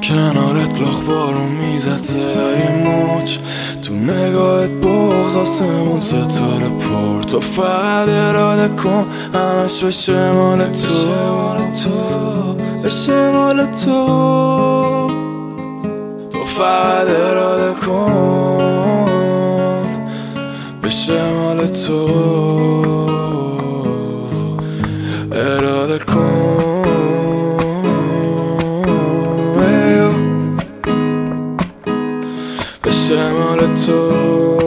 کنارت لاخ بارون میزد صدای موج، تو نگاهت بغض آسمون ستاره پر. تو فقط اراده کن همش بشه مال تو، بشه مال تو. تو فقط اراده کن بشه مال تو، اراده کن بشه مال تو.